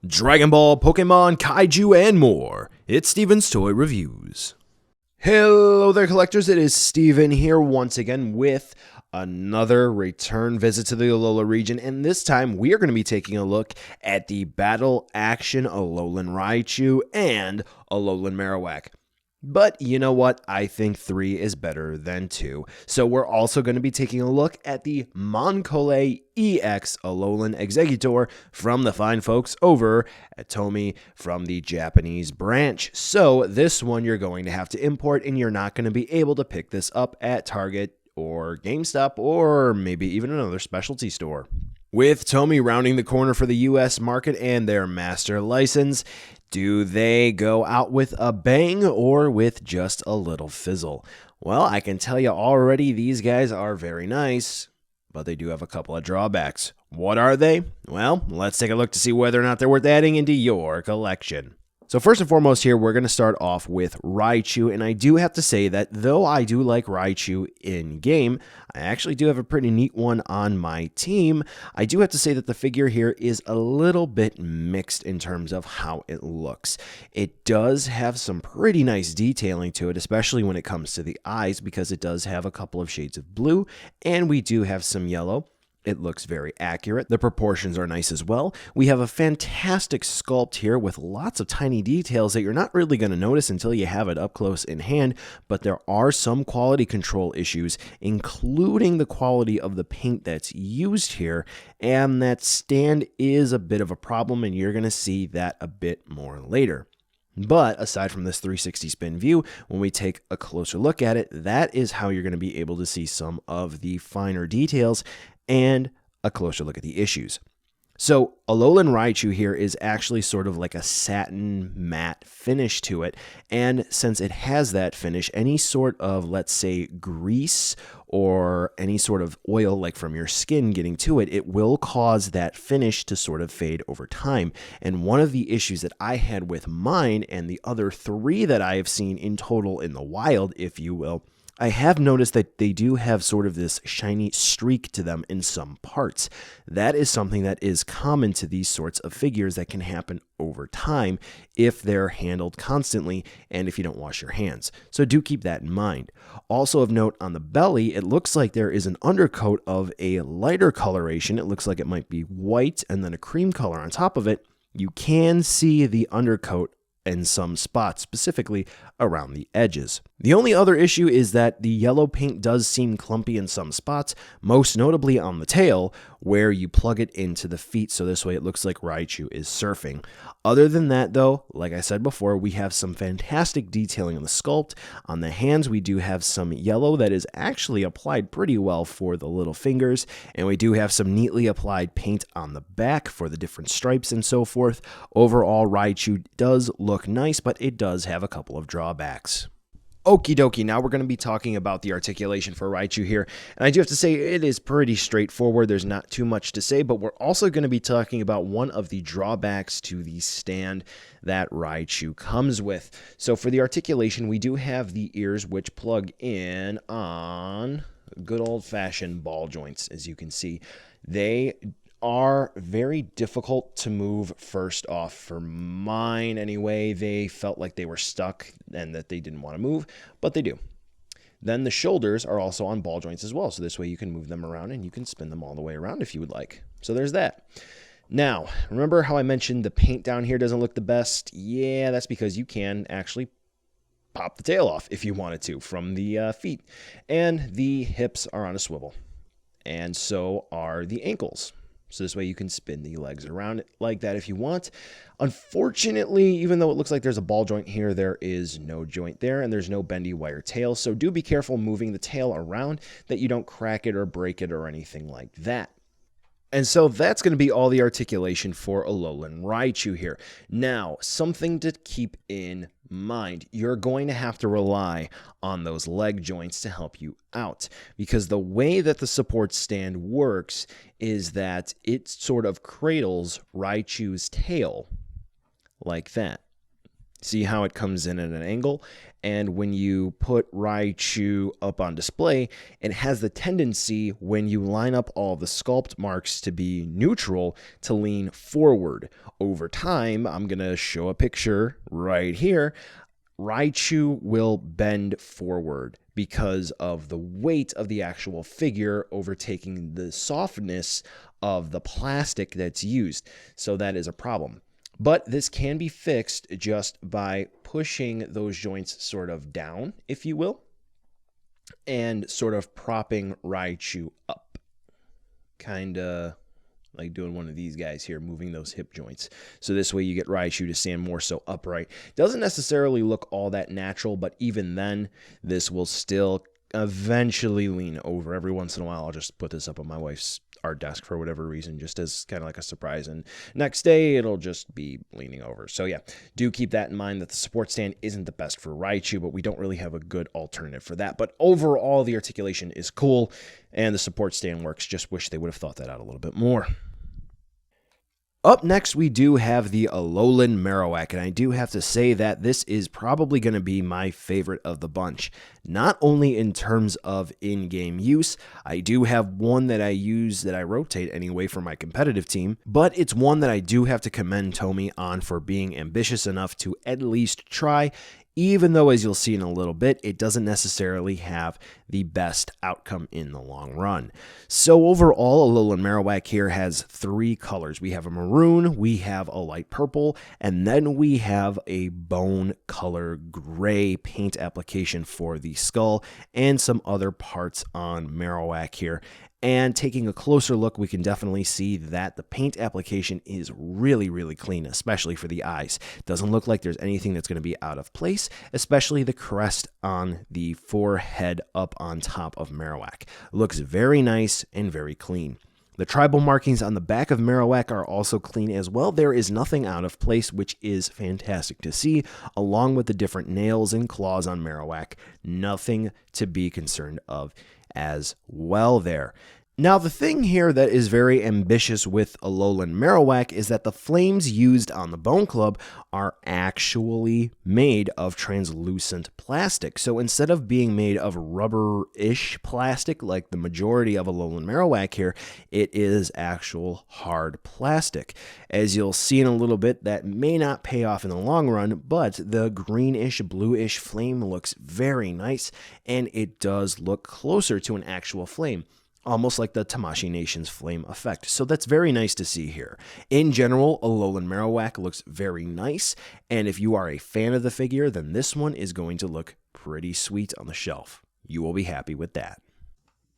Dragon Ball, Pokemon, Kaiju, and more. It's Steven's Toy Reviews. Hello there, collectors. It is Steven here once again with another return visit to the Alola region, and this time we are going to be taking a look at the Battle Action Alolan Raichu and Alolan Marowak. But you know what? I think 3 is better than 2. So we're also going to be taking a look at the Moncolle EX Alolan Exeggutor from the fine folks over at Tomy from the Japanese branch. So this one you're going to have to import, and you're not going to be able to pick this up at Target or GameStop or maybe even another specialty store. With Tomy rounding the corner for the US market and their master license, do they go out with a bang or with just a little fizzle? Well, I can tell you already these guys are very nice, but they do have a couple of drawbacks. What are they? Well, let's take a look to see whether or not they're worth adding into your collection. So first and foremost here, we're going to start off with Raichu, and I do have to say that though I do like Raichu in-game, I actually do have a pretty neat one on my team. I do have to say that the figure here is a little bit mixed in terms of how it looks. It does have some pretty nice detailing to it, especially when it comes to the eyes, because it does have a couple of shades of blue, and we do have some yellow. It looks very accurate. The proportions are nice as well. We have a fantastic sculpt here with lots of tiny details that you're not really going to notice until you have it up close in hand, but there are some quality control issues, including the quality of the paint that's used here, and that stand is a bit of a problem, and you're going to see that a bit more later. But aside from this 360 spin view, when we take a closer look at it, that is how you're going to be able to see some of the finer details and a closer look at the issues. So Alolan Raichu here is actually sort of like a satin matte finish to it, and since it has that finish, any sort of, let's say, grease or any sort of oil like from your skin getting to it, it will cause that finish to sort of fade over time. And one of the issues that I had with mine and the other 3 that I have seen in total in the wild, if you will, I have noticed that they do have sort of this shiny streak to them in some parts. That is something that is common to these sorts of figures that can happen over time if they're handled constantly and if you don't wash your hands. So do keep that in mind. Also of note, on the belly, it looks like there is an undercoat of a lighter coloration. It looks like it might be white and then a cream color on top of it. You can see the undercoat in some spots, specifically around the edges. The only other issue is that the yellow paint does seem clumpy in some spots, most notably on the tail, where you plug it into the feet, so this way it looks like Raichu is surfing. Other than that, though, like I said before, we have some fantastic detailing on the sculpt. On the hands, we do have some yellow that is actually applied pretty well for the little fingers, and we do have some neatly applied paint on the back for the different stripes and so forth. Overall, Raichu does look nice, but it does have a couple of drawbacks. Okie dokie, now we're going to be talking about the articulation for Raichu here, and I do have to say it is pretty straightforward. There's not too much to say, but we're also going to be talking about one of the drawbacks to the stand that Raichu comes with. So for the articulation, we do have the ears which plug in on good old-fashioned ball joints, as you can see. They are very difficult to move first off. For mine anyway, they felt like they were stuck and that they didn't want to move, but they do. Then the shoulders are also on ball joints as well, so this way you can move them around and you can spin them all the way around if you would like. So there's that. Now, remember how I mentioned the paint down here doesn't look the best? Yeah, that's because you can actually pop the tail off if you wanted to from the feet. And the hips are on a swivel, and so are the ankles. So this way you can spin the legs around it like that if you want. Unfortunately, even though it looks like there's a ball joint here, there is no joint there, and there's no bendy wire tail. So do be careful moving the tail around that you don't crack it or break it or anything like that. And so that's going to be all the articulation for Alolan Raichu here. Now, something to keep in mind. You're going to have to rely on those leg joints to help you out, because the way that the support stand works is that it sort of cradles Raichu's tail like that. See how it comes in at an angle? And when you put Raichu up on display, it has the tendency, when you line up all the sculpt marks to be neutral, to lean forward. Over time, I'm going to show a picture right here. Raichu will bend forward because of the weight of the actual figure overtaking the softness of the plastic that's used. So that is a problem. But this can be fixed just by pushing those joints sort of down, if you will, and sort of propping Raichu up. Kind of like doing one of these guys here, moving those hip joints. So this way you get Raichu to stand more so upright. Doesn't necessarily look all that natural, but even then, this will still eventually lean over. Every once in a while, I'll just put this up on my wife's art desk for whatever reason, just as kind of like a surprise. And next day, it'll just be leaning over. So yeah, do keep that in mind that the support stand isn't the best for Raichu, but we don't really have a good alternative for that. But overall, the articulation is cool, and the support stand works. Just wish they would have thought that out a little bit more. Up next, we do have the Alolan Marowak, and I do have to say that this is probably going to be my favorite of the bunch. Not only in terms of in-game use, I do have one that I use that I rotate anyway for my competitive team, but it's one that I do have to commend Tomy on for being ambitious enough to at least try, even though, as you'll see in a little bit, it doesn't necessarily have the best outcome in the long run. So overall, Alolan Marowak here has 3 colors. We have a maroon, we have a light purple, and then we have a bone color gray paint application for the skull and some other parts on Marowak here. And taking a closer look, we can definitely see that the paint application is really, really clean, especially for the eyes. Doesn't look like there's anything that's going to be out of place, especially the crest on the forehead up on top of Marowak. Looks very nice and very clean. The tribal markings on the back of Marowak are also clean as well. There is nothing out of place, which is fantastic to see, along with the different nails and claws on Marowak. Nothing to be concerned of as well there. Now, the thing here that is very ambitious with Alolan Marowak is that the flames used on the Bone Club are actually made of translucent plastic. So instead of being made of rubber-ish plastic like the majority of Alolan Marowak here, it is actual hard plastic. As you'll see in a little bit, that may not pay off in the long run, but the greenish, bluish flame looks very nice, and it does look closer to an actual flame, almost like the Tamashii Nation's flame effect. So that's very nice to see here. In general, Alolan Marowak looks very nice, and if you are a fan of the figure, then this one is going to look pretty sweet on the shelf. You will be happy with that.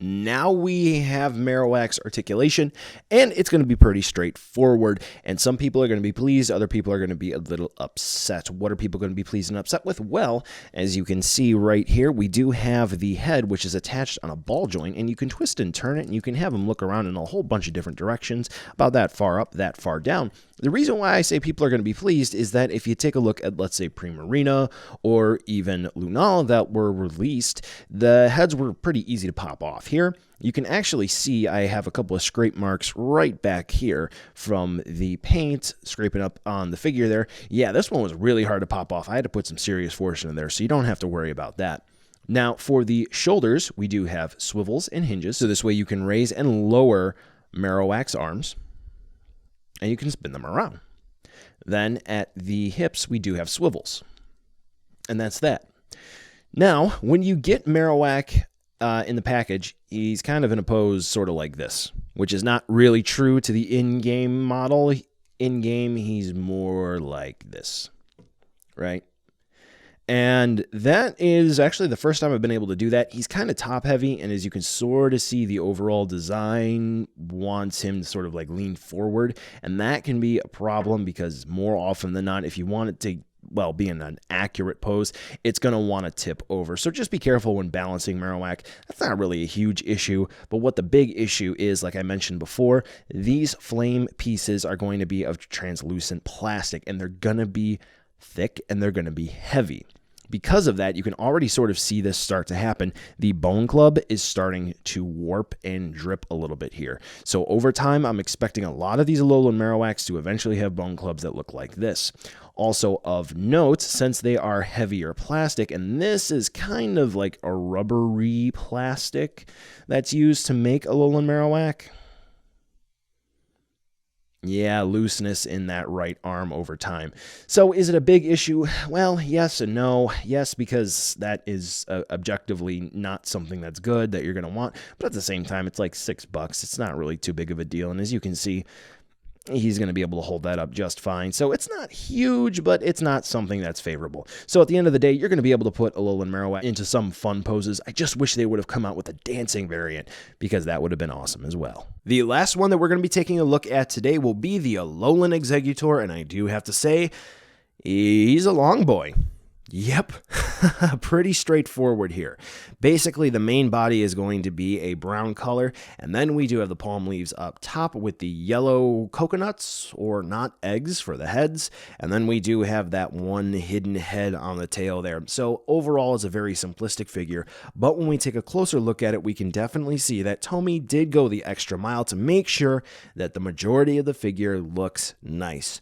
Now we have Marowak's articulation, and it's going to be pretty straightforward, and some people are going to be pleased, other people are going to be a little upset. What are people going to be pleased and upset with? Well, as you can see right here, we do have the head, which is attached on a ball joint, and you can twist and turn it, and you can have them look around in a whole bunch of different directions, about that far up, that far down. The reason why I say people are going to be pleased is that if you take a look at, let's say, Primarina or even Lunala that were released, the heads were pretty easy to pop off. Here, you can actually see I have a couple of scrape marks right back here from the paint scraping up on the figure there. Yeah, this one was really hard to pop off. I had to put some serious force in there, so you don't have to worry about that. Now, for the shoulders, we do have swivels and hinges, so this way you can raise and lower Marowak's arms, and you can spin them around. Then at the hips, we do have swivels, and that's that. Now, when you get Marowak in the package, he's kind of in a pose sort of like this, which is not really true to the in-game model. In-game, he's more like this, right? And that is actually the first time I've been able to do that. He's kind of top heavy, and as you can sort of see, the overall design wants him to sort of like lean forward, and that can be a problem because more often than not, if you want it to, well, be in an accurate pose, it's going to want to tip over. So just be careful when balancing Marowak. That's not really a huge issue, but what the big issue is, like I mentioned before, these flame pieces are going to be of translucent plastic, and they're going to be thick and they're going to be heavy. Because of that, you can already sort of see this start to happen. The Bone Club is starting to warp and drip a little bit here. So over time, I'm expecting a lot of these Alolan Marowaks to eventually have Bone Clubs that look like this. Also of note, since they are heavier plastic, and this is kind of like a rubbery plastic that's used to make Alolan Marowak. Yeah, looseness in that right arm over time. So is it a big issue? Well, yes and no. Yes, because that is objectively not something that's good that you're going to want. But at the same time, it's like $6. It's not really too big of a deal. And as you can see, he's going to be able to hold that up just fine. So it's not huge, but it's not something that's favorable. So at the end of the day, you're going to be able to put Alolan Marowak into some fun poses. I just wish they would have come out with a dancing variant, because that would have been awesome as well. The last one that we're going to be taking a look at today will be the Alolan Exeggutor, and I do have to say, he's a long boy. Yep, pretty straightforward here. Basically, the main body is going to be a brown color, and then we do have the palm leaves up top with the yellow coconuts, or not eggs, for the heads, and then we do have that one hidden head on the tail there. So overall, it's a very simplistic figure, but when we take a closer look at it, we can definitely see that Tomy did go the extra mile to make sure that the majority of the figure looks nice.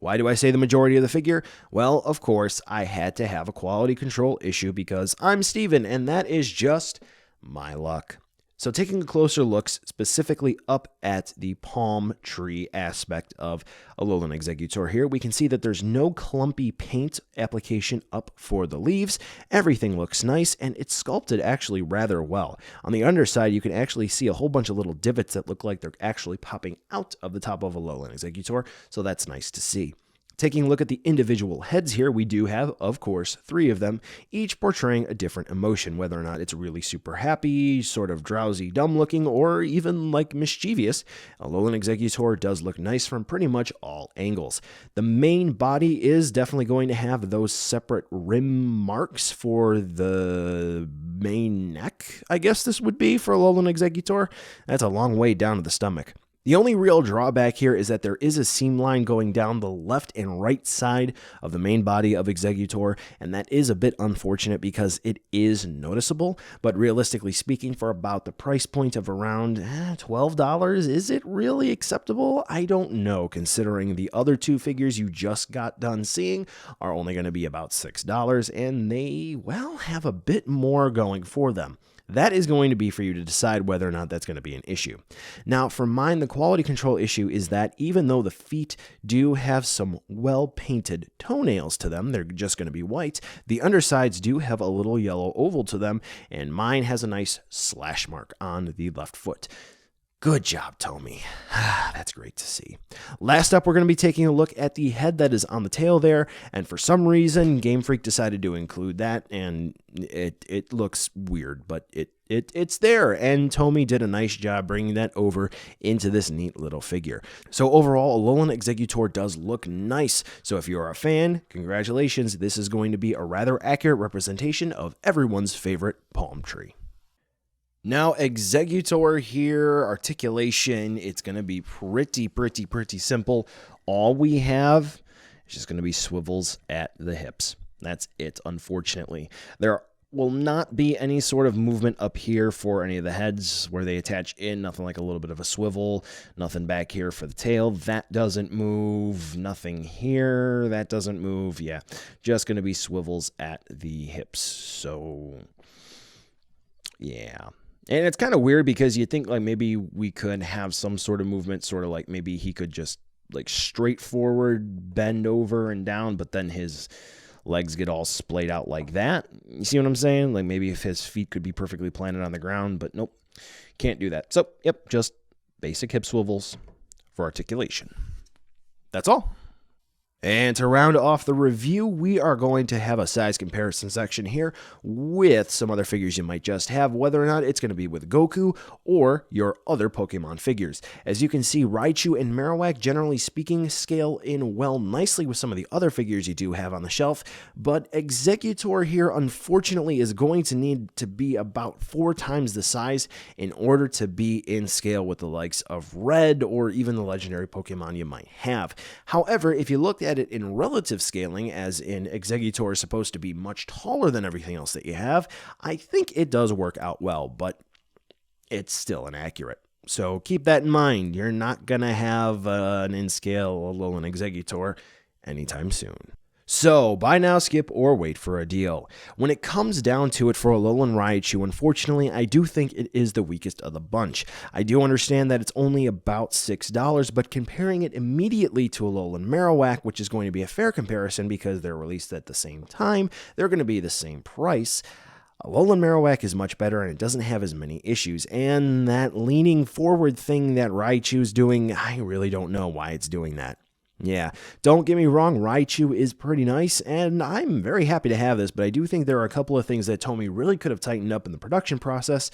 Why do I say the majority of the figure? Well, of course, I had to have a quality control issue because I'm Steven, and that is just my luck. So taking a closer look specifically up at the palm tree aspect of Alolan Exeggutor here, we can see that there's no clumpy paint application up for the leaves. Everything looks nice, and it's sculpted actually rather well. On the underside, you can actually see a whole bunch of little divots that look like they're actually popping out of the top of Alolan Exeggutor, so that's nice to see. Taking a look at the individual heads here, we do have, of course, 3 of them, each portraying a different emotion, whether or not it's really super happy, sort of drowsy, dumb looking, or even like mischievous. Alolan Exeggutor does look nice from pretty much all angles. The main body is definitely going to have those separate rim marks for the main neck, I guess this would be for Alolan Exeggutor. That's a long way down to the stomach. The only real drawback here is that there is a seam line going down the left and right side of the main body of Exeggutor, and that is a bit unfortunate because it is noticeable, but realistically speaking, for about the price point of around $12, is it really acceptable? I don't know, considering the other 2 figures you just got done seeing are only going to be about $6, and they, well, have a bit more going for them. That is going to be for you to decide whether or not that's going to be an issue. Now, for mine, the quality control issue is that even though the feet do have some well-painted toenails to them, they're just going to be white, the undersides do have a little yellow oval to them, and mine has a nice slash mark on the left foot. Good job, Tomy. That's great to see. Last up, we're going to be taking a look at the head that is on the tail there, and for some reason, Game Freak decided to include that, and it looks weird, but it's there, and Tomy did a nice job bringing that over into this neat little figure. So overall, Alolan Exeggutor does look nice, so if you're a fan, congratulations, this is going to be a rather accurate representation of everyone's favorite palm tree. Now, Exeggutor here, articulation, it's going to be pretty simple. All we have is just going to be swivels at the hips. That's it, unfortunately. There will not be any sort of movement up here for any of the heads where they attach in, nothing like a little bit of a swivel, nothing back here for the tail. That doesn't move, nothing here, that doesn't move. Yeah, just going to be swivels at the hips. So, yeah. And it's kind of weird because you think like maybe we could have some sort of movement, sort of like maybe he could just like straight forward, bend over and down, but then his legs get all splayed out like that. You see what I'm saying? Like maybe if his feet could be perfectly planted on the ground, but nope, can't do that. So, yep, just basic hip swivels for articulation. That's all. And to round off the review, we are going to have a size comparison section here with some other figures you might just have, whether or not it's going to be with Goku or your other Pokemon figures. As you can see, Raichu and Marowak, generally speaking, scale in well nicely with some of the other figures you do have on the shelf, but Exeggutor here, unfortunately, is going to need to be about 4 times the size in order to be in scale with the likes of Red or even the legendary Pokemon you might have. However, if you looked at it in relative scaling, as in Exeggutor is supposed to be much taller than everything else that you have, I think it does work out well, but it's still inaccurate. So keep that in mind. You're not going to have an in-scale Alolan Exeggutor anytime soon. So, buy now, skip, or wait for a deal. When it comes down to it for Alolan Raichu, unfortunately, I do think it is the weakest of the bunch. I do understand that it's only about $6, but comparing it immediately to Alolan Marowak, which is going to be a fair comparison because they're released at the same time, they're going to be the same price. Alolan Marowak is much better and it doesn't have as many issues, and that leaning forward thing that Raichu's doing, I really don't know why it's doing that. Yeah, don't get me wrong, Raichu is pretty nice, and I'm very happy to have this, but I do think there are a couple of things that Tomy really could have tightened up in the production process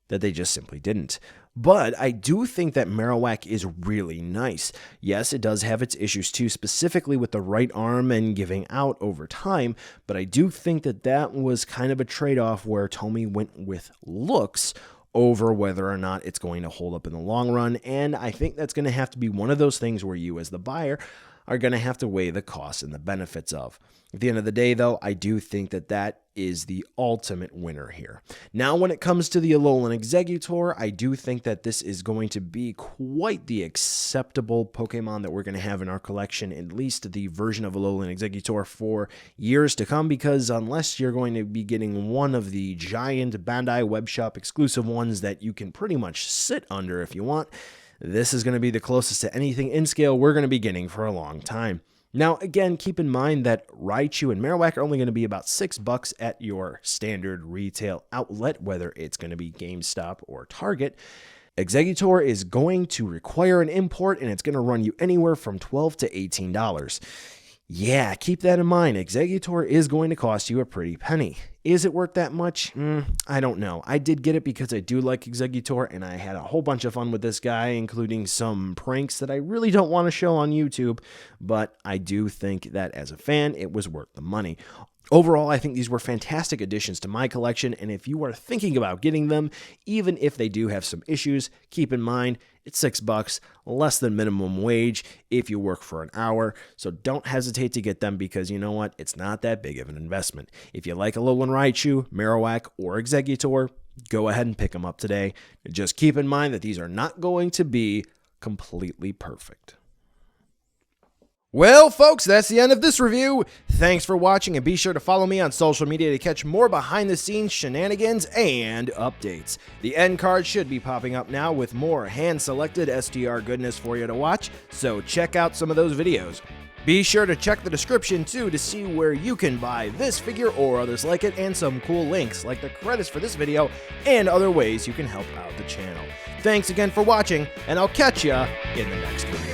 that they just simply didn't. But I do think that Marowak is really nice. Yes, it does have its issues too, specifically with the right arm and giving out over time, but I do think that that was kind of a trade-off where Tomy went with looks over whether or not it's going to hold up in the long run, and I think that's going to have to be one of those things where you as the buyer are going to have to weigh the costs and the benefits of. At the end of the day, though, I do think that that is the ultimate winner here. Now, when it comes to the Alolan Exeggutor, I do think that this is going to be quite the acceptable Pokemon that we're going to have in our collection, at least the version of Alolan Exeggutor for years to come, because unless you're going to be getting one of the giant Bandai Webshop exclusive ones that you can pretty much sit under if you want, this is going to be the closest to anything in scale we're going to be getting for a long time. Now, again, keep in mind that Raichu and Marowak are only going to be about $6 at your standard retail outlet, whether it's going to be GameStop or Target. Exeggutor is going to require an import, and it's going to run you anywhere from $12 to $18. Yeah, keep that in mind. Exeggutor is going to cost you a pretty penny. Is it worth that much? I don't know. I did get it because I do like Exeggutor, and I had a whole bunch of fun with this guy, including some pranks that I really don't want to show on YouTube, but I do think that as a fan, it was worth the money. Overall, I think these were fantastic additions to my collection, and if you are thinking about getting them, even if they do have some issues, keep in mind, it's $6, less than minimum wage if you work for an hour, so don't hesitate to get them because you know what, it's not that big of an investment. If you like Alolan Raichu, Marowak, or Exeggutor, go ahead and pick them up today. Just keep in mind that these are not going to be completely perfect. Well, folks, that's the end of this review. Thanks for watching, and be sure to follow me on social media to catch more behind-the-scenes shenanigans and updates. The end card should be popping up now with more hand-selected STR goodness for you to watch, so check out some of those videos. Be sure to check the description, too, to see where you can buy this figure or others like it, and some cool links, like the credits for this video, and other ways you can help out the channel. Thanks again for watching, and I'll catch ya in the next review.